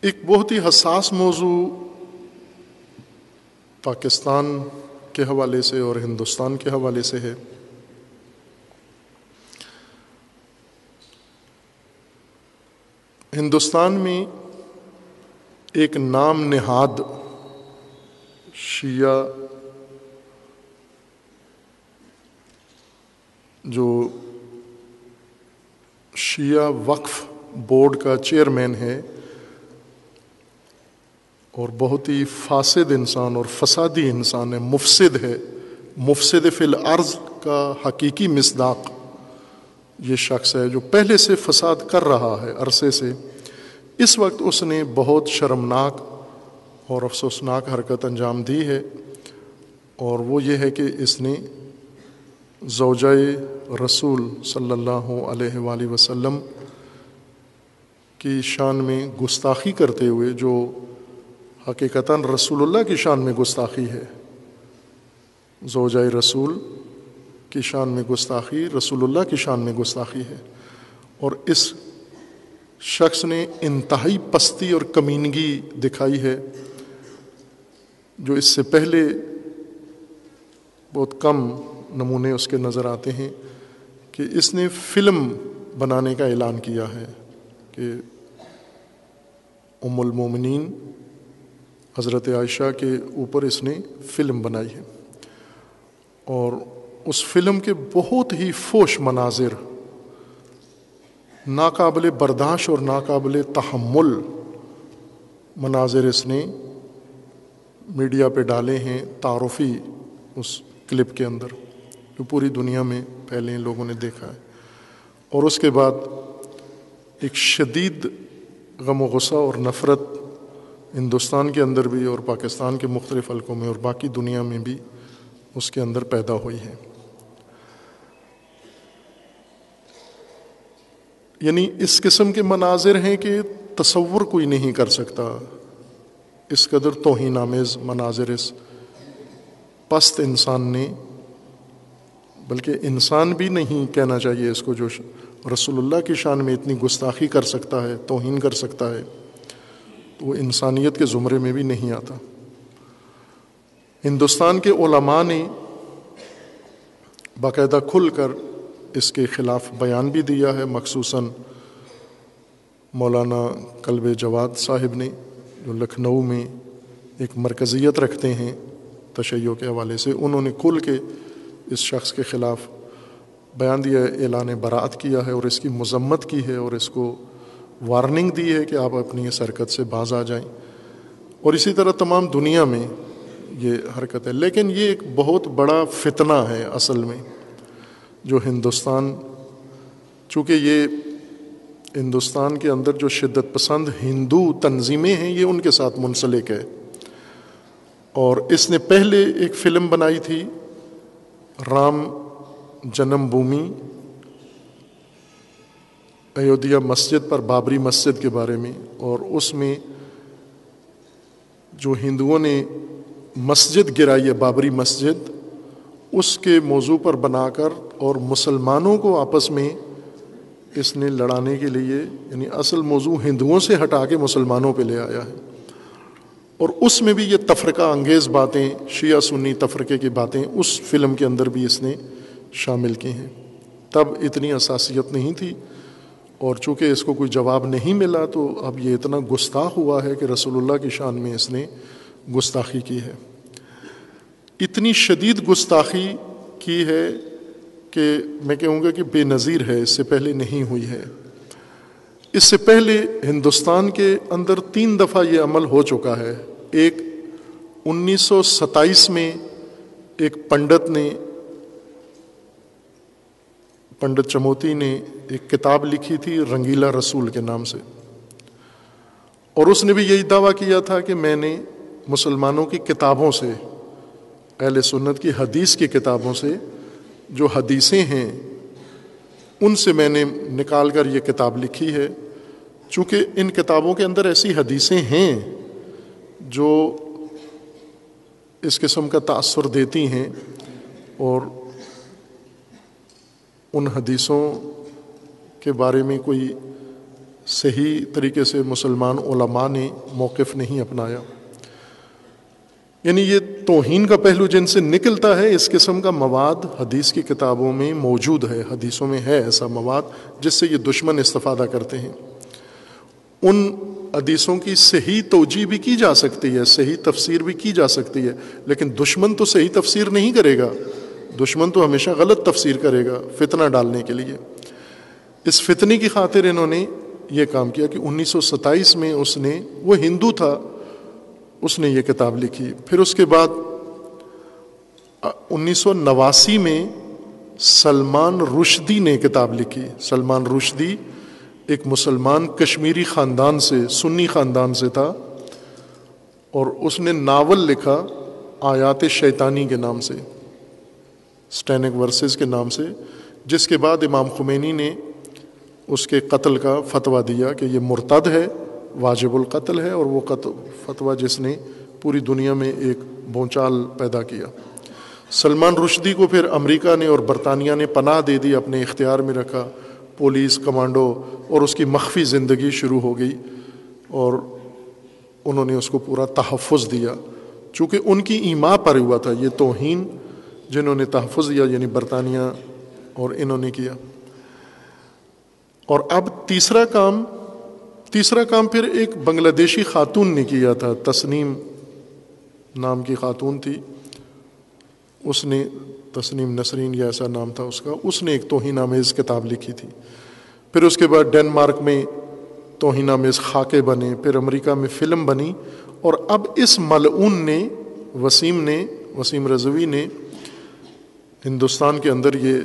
ایک بہت ہی حساس موضوع پاکستان کے حوالے سے اور ہندوستان کے حوالے سے ہے۔ ہندوستان میں ایک نام نہاد شیعہ جو شیعہ وقف بورڈ کا چیئرمین ہے اور بہت ہی فاسد انسان اور فسادی انسان ہے، مفسد ہے، مفسد فی الارض کا حقیقی مصداق یہ شخص ہے جو پہلے سے فساد کر رہا ہے عرصے سے۔ اس وقت اس نے بہت شرمناک اور افسوسناک حرکت انجام دی ہے، اور وہ یہ ہے کہ اس نے زوجہ رسول صلی اللہ علیہ وآلہ وسلم کی شان میں گستاخی کرتے ہوئے، جو حقیقتاً رسول اللہ کی شان میں گستاخی ہے، زوجہ رسول کی شان میں گستاخی رسول اللہ کی شان میں گستاخی ہے، اور اس شخص نے انتہائی پستی اور کمینگی دکھائی ہے جو اس سے پہلے بہت کم نمونے اس کے نظر آتے ہیں، کہ اس نے فلم بنانے کا اعلان کیا ہے کہ ام المومنین حضرت عائشہ کے اوپر اس نے فلم بنائی ہے، اور اس فلم کے بہت ہی فوش مناظر، ناقابل برداشت اور ناقابل تحمل مناظر اس نے میڈیا پہ ڈالے ہیں، تعارفی اس کلپ کے اندر جو پوری دنیا میں پہلے لوگوں نے دیکھا ہے۔ اور اس کے بعد ایک شدید غم و غصہ اور نفرت ہندوستان کے اندر بھی اور پاکستان کے مختلف حلقوں میں اور باقی دنیا میں بھی اس کے اندر پیدا ہوئی ہے۔ یعنی اس قسم کے مناظر ہیں کہ تصور کوئی نہیں کر سکتا، اس قدر توہین آمیز مناظر اس پست انسان نے، بلکہ انسان بھی نہیں کہنا چاہیے اس کو، جو رسول اللہ کی شان میں اتنی گستاخی کر سکتا ہے، توہین کر سکتا ہے، تو وہ انسانیت کے زمرے میں بھی نہیں آتا۔ ہندوستان کے علماء نے باقاعدہ کھل کر اس کے خلاف بیان بھی دیا ہے، مخصوصاً مولانا کلب جواد صاحب نے، جو لکھنؤ میں ایک مرکزیت رکھتے ہیں تشیع کے حوالے سے، انہوں نے کھل کے اس شخص کے خلاف بیان دیا ہے، اعلان براعت کیا ہے اور اس کی مذمت کی ہے، اور اس کو وارننگ دی ہے کہ آپ اپنی اس حرکت سے باز آ جائیں، اور اسی طرح تمام دنیا میں یہ حرکت ہے۔ لیکن یہ ایک بہت بڑا فتنہ ہے اصل میں، جو ہندوستان، چونکہ یہ ہندوستان کے اندر جو شدت پسند ہندو تنظیمیں ہیں یہ ان کے ساتھ منسلک ہے، اور اس نے پہلے ایک فلم بنائی تھی رام جنم بھومی، ایودھیا مسجد پر، بابری مسجد کے بارے میں، اور اس میں جو ہندوؤں نے مسجد گرائی ہے، بابری مسجد، اس کے موضوع پر بنا کر اور مسلمانوں کو آپس میں اس نے لڑانے کے لیے، یعنی اصل موضوع ہندوؤں سے ہٹا کے مسلمانوں پہ لے آیا ہے، اور اس میں بھی یہ تفرقہ انگیز باتیں، شیعہ سنی تفرقے کی باتیں اس فلم کے اندر بھی اس نے شامل کی ہیں۔ تب اتنی حساسیت نہیں تھی، اور چونکہ اس کو کوئی جواب نہیں ملا تو اب یہ اتنا گستاخ ہوا ہے کہ رسول اللہ کی شان میں اس نے گستاخی کی ہے۔ اتنی شدید گستاخی کی ہے کہ میں کہوں گا کہ بے نظیر ہے، اس سے پہلے نہیں ہوئی ہے۔ اس سے پہلے ہندوستان کے اندر 3 دفعہ یہ عمل ہو چکا ہے۔ ایک 1927 میں ایک پنڈت نے، پنڈت چموتی نے ایک کتاب لکھی تھی رنگیلا رسول کے نام سے، اور اس نے بھی یہی دعویٰ کیا تھا کہ میں نے مسلمانوں کی کتابوں سے، اہل سنت کی حدیث کی کتابوں سے، جو حدیثیں ہیں ان سے میں نے نکال کر یہ کتاب لکھی ہے، چونکہ ان کتابوں کے اندر ایسی حدیثیں ہیں جو اس قسم کا تأثر دیتی ہیں، اور ان حدیثوں کے بارے میں کوئی صحیح طریقے سے مسلمان علماء نے موقف نہیں اپنایا. یعنی یہ توہین کا پہلو جن سے نکلتا ہے، اس قسم کا مواد حدیث کی کتابوں میں موجود ہے، حدیثوں میں ہے ایسا مواد جس سے یہ دشمن استفادہ کرتے ہیں. ان حدیثوں کی صحیح توجیہ بھی کی جا سکتی ہے، صحیح تفسیر بھی کی جا سکتی ہے، لیکن دشمن تو صحیح تفسیر نہیں کرے گا، دشمن تو ہمیشہ غلط تفسیر کرے گا فتنہ ڈالنے کے لیے. اس فتنے کی خاطر انہوں نے یہ کام کیا کہ 1927 میں وہ ہندو تھا، اس نے یہ کتاب لکھی. پھر اس کے بعد 1989 میں سلمان رشدی نے کتاب لکھی. سلمان رشدی ایک مسلمان کشمیری خاندان سے، سنی خاندان سے تھا، اور اس نے ناول لکھا آیات شیطانی کے نام سے، سٹینک ورسز کے نام سے، جس کے بعد امام خمینی نے اس کے قتل کا فتویٰ دیا کہ یہ مرتد ہے، واجب القتل ہے، اور وہ فتویٰ جس نے پوری دنیا میں ایک بھونچال پیدا کیا. سلمان رشدی کو پھر امریکہ نے اور برطانیہ نے پناہ دے دی، اپنے اختیار میں رکھا، پولیس کمانڈو، اور اس کی مخفی زندگی شروع ہو گئی، اور انہوں نے اس کو پورا تحفظ دیا، چونکہ ان کی ایما پر ہوا تھا یہ توہین، جنہوں نے تحفظ دیا یعنی برطانیہ اور انہوں نے کیا. اور اب تیسرا کام پھر ایک بنگلہ دیشی خاتون نے کیا تھا، تسنیم نام کی خاتون تھی، اس نے، تسنیم نسرین یا ایسا نام تھا اس کا، اس نے ایک توہین آمیز کتاب لکھی تھی. پھر اس کے بعد ڈنمارک میں توہین آمیز خاکے بنے، پھر امریکہ میں فلم بنی، اور اب اس ملعون نے، وسیم رضوی نے ہندوستان کے اندر یہ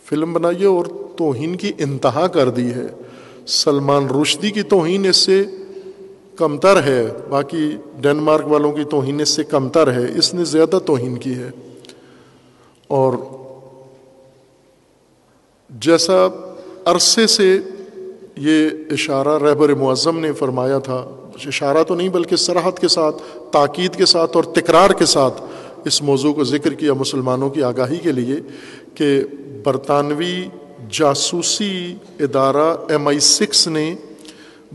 فلم بنائی ہے اور توہین کی انتہا کر دی ہے. سلمان رشدی کی توہین اس سے کمتر ہے، باقی ڈنمارک والوں کی توہین اس سے کمتر ہے، اس نے زیادہ توہین کی ہے. اور جیسا عرصے سے یہ اشارہ رہبر معظم نے فرمایا تھا، اشارہ تو نہیں بلکہ صراحت کے ساتھ، تاکید کے ساتھ اور تکرار کے ساتھ اس موضوع کو ذکر کیا مسلمانوں کی آگاہی کے لیے، کہ برطانوی جاسوسی ادارہ MI6 نے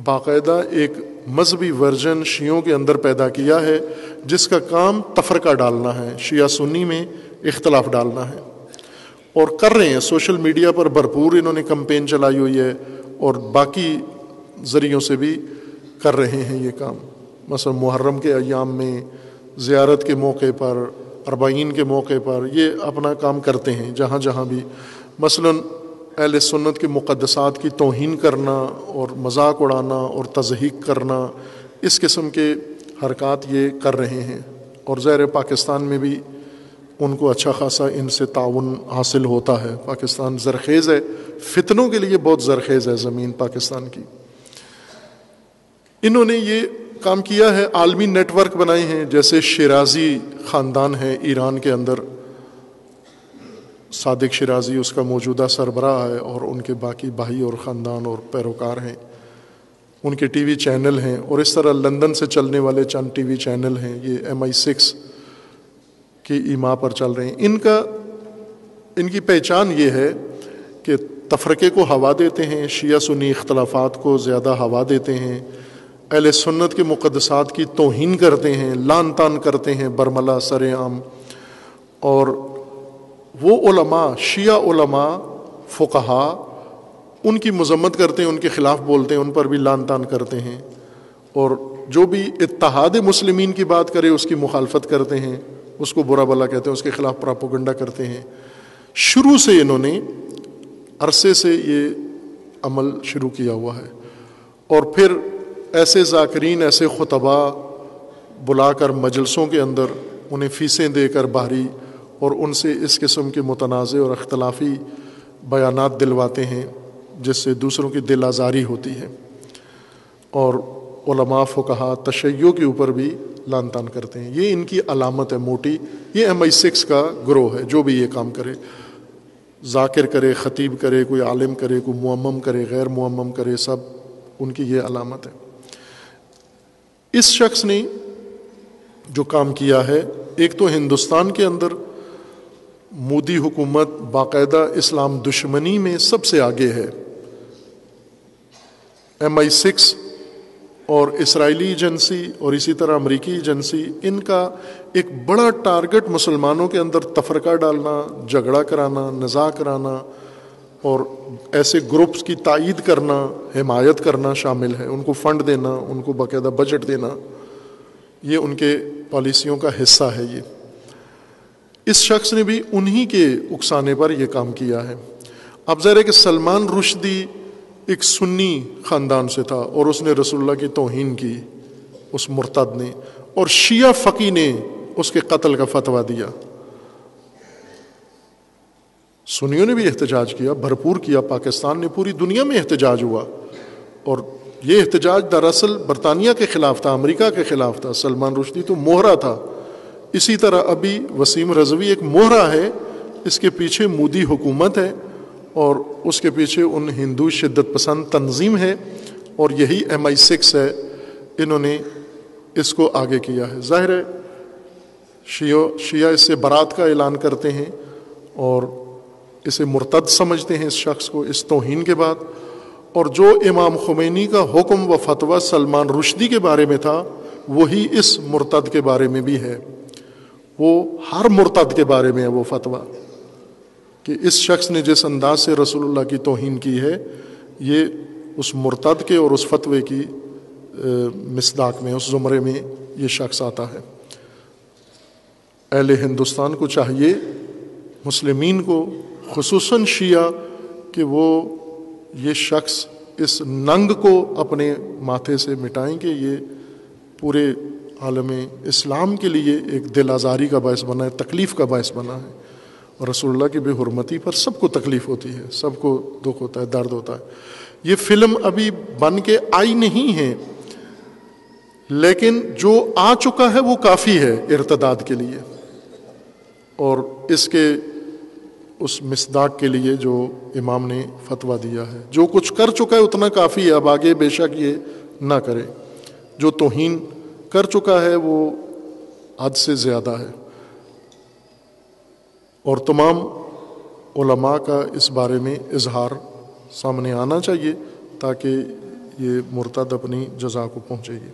باقاعدہ ایک مذہبی ورژن شیعوں کے اندر پیدا کیا ہے، جس کا کام تفرقہ ڈالنا ہے، شیعہ سنی میں اختلاف ڈالنا ہے، اور کر رہے ہیں. سوشل میڈیا پر بھرپور انہوں نے کمپین چلائی ہوئی ہے، اور باقی ذریعوں سے بھی کر رہے ہیں یہ کام. مثلا محرم کے ایام میں، زیارت کے موقع پر، اربعین کے موقع پر یہ اپنا کام کرتے ہیں جہاں جہاں بھی. مثلا اہل سنت کے مقدسات کی توہین کرنا اور مذاق اڑانا اور تضحیق کرنا، اس قسم کے حرکات یہ کر رہے ہیں. اور ظاہر پاکستان میں بھی ان کو اچھا خاصا ان سے تعاون حاصل ہوتا ہے. پاکستان زرخیز ہے، فتنوں کے لیے بہت زرخیز ہے زمین پاکستان کی. انہوں نے یہ کام کیا ہے، عالمی نیٹ ورک بنائے ہیں، جیسے شیرازی خاندان ہے ایران کے اندر، صادق شیرازی اس کا موجودہ سربراہ ہے، اور ان کے باقی بھائی اور خاندان اور پیروکار ہیں، ان کے ٹی وی چینل ہیں. اور اس طرح لندن سے چلنے والے چند ٹی وی چینل ہیں، یہ MI6 کی ایما پر چل رہے ہیں. ان کی پہچان یہ ہے کہ تفرقے کو ہوا دیتے ہیں، شیعہ سنی اختلافات کو زیادہ ہوا دیتے ہیں، اہل سنت کے مقدسات کی توہین کرتے ہیں، لعن طعن کرتے ہیں برملا سر عام. اور وہ علماء، شیعہ علماء، فقہا، ان کی مذمت کرتے ہیں، ان کے خلاف بولتے ہیں، ان پر بھی لعن طعن کرتے ہیں. اور جو بھی اتحاد مسلمین کی بات کرے اس کی مخالفت کرتے ہیں، اس کو برا بلا کہتے ہیں، اس کے خلاف پراپوگنڈا کرتے ہیں. شروع سے انہوں نے عرصے سے یہ عمل شروع کیا ہوا ہے. اور پھر ایسے ذاکرین، ایسے خطباء بلا کر مجلسوں کے اندر انہیں فیسیں دے کر باہری، اور ان سے اس قسم کے متنازع اور اختلافی بیانات دلواتے ہیں، جس سے دوسروں کی دل آزاری ہوتی ہے. اور علماء، فقہا، تشیع کے اوپر بھی لعن طعن کرتے ہیں. یہ ان کی علامت ہے موٹی. یہ MI6 کا گروہ ہے، جو بھی یہ کام کرے، ذاکر کرے، خطیب کرے، کوئی عالم کرے، کوئی معمم کرے، غیر معمم کرے، سب ان کی یہ علامت ہے. اس شخص نے جو کام کیا ہے، ایک تو ہندوستان کے اندر مودی حکومت باقاعدہ اسلام دشمنی میں سب سے آگے ہے. MI6 اور اسرائیلی ایجنسی اور اسی طرح امریکی ایجنسی، ان کا ایک بڑا ٹارگٹ مسلمانوں کے اندر تفرقہ ڈالنا، جھگڑا کرانا، نزاع کرانا اور ایسے گروپس کی تائید کرنا، حمایت کرنا شامل ہے. ان کو فنڈ دینا، ان کو باقاعدہ بجٹ دینا، یہ ان کے پالیسیوں کا حصہ ہے. یہ اس شخص نے بھی انہی کے اکسانے پر یہ کام کیا ہے. اب ظاہر ہے کہ سلمان رشدی ایک سنی خاندان سے تھا اور اس نے رسول اللہ کی توہین کی، اس مرتد نے، اور شیعہ فقی نے اس کے قتل کا فتویٰ دیا. سنیوں نے بھی احتجاج کیا، بھرپور کیا، پاکستان نے، پوری دنیا میں احتجاج ہوا. اور یہ احتجاج دراصل برطانیہ کے خلاف تھا، امریکہ کے خلاف تھا. سلمان رشدی تو موہرا تھا. اسی طرح ابھی وسیم رضوی ایک موہرا ہے، اس کے پیچھے مودی حکومت ہے اور اس کے پیچھے ان ہندو شدت پسند تنظیم ہے، اور یہی MI6 ہے. انہوں نے اس کو آگے کیا ہے. ظاہر ہے شیعہ اس سے برات کا اعلان کرتے ہیں اور اسے مرتد سمجھتے ہیں اس شخص کو اس توہین کے بعد. اور جو امام خمینی کا حکم و فتویٰ سلمان رشدی کے بارے میں تھا، وہی اس مرتد کے بارے میں بھی ہے. وہ ہر مرتد کے بارے میں ہے وہ فتویٰ کہ اس شخص نے جس انداز سے رسول اللہ کی توہین کی ہے، یہ اس مرتد کے اور اس فتوے کی مصداق میں، اس زمرے میں یہ شخص آتا ہے. اہل ہندوستان کو چاہیے، مسلمین کو، خصوصاً شیعہ، کہ وہ یہ شخص اس ننگ کو اپنے ماتھے سے مٹائیں کہ یہ پورے عالم اسلام کے لیے ایک دل آزاری کا باعث بنا ہے، تکلیف کا باعث بنا ہے. اور رسول اللہ کی بے حرمتی پر سب کو تکلیف ہوتی ہے، سب کو دکھ ہوتا ہے، درد ہوتا ہے. یہ فلم ابھی بن کے آئی نہیں ہے، لیکن جو آ چکا ہے وہ کافی ہے ارتداد کے لیے، اور اس کے اس مصداق کے لیے جو امام نے فتویٰ دیا ہے. جو کچھ کر چکا ہے اتنا کافی ہے، اب آگے بے شک یہ نہ کرے. جو توہین کر چکا ہے وہ حد سے زیادہ ہے. اور تمام علماء کا اس بارے میں اظہار سامنے آنا چاہیے تاکہ یہ مرتد اپنی جزا کو پہنچے گی.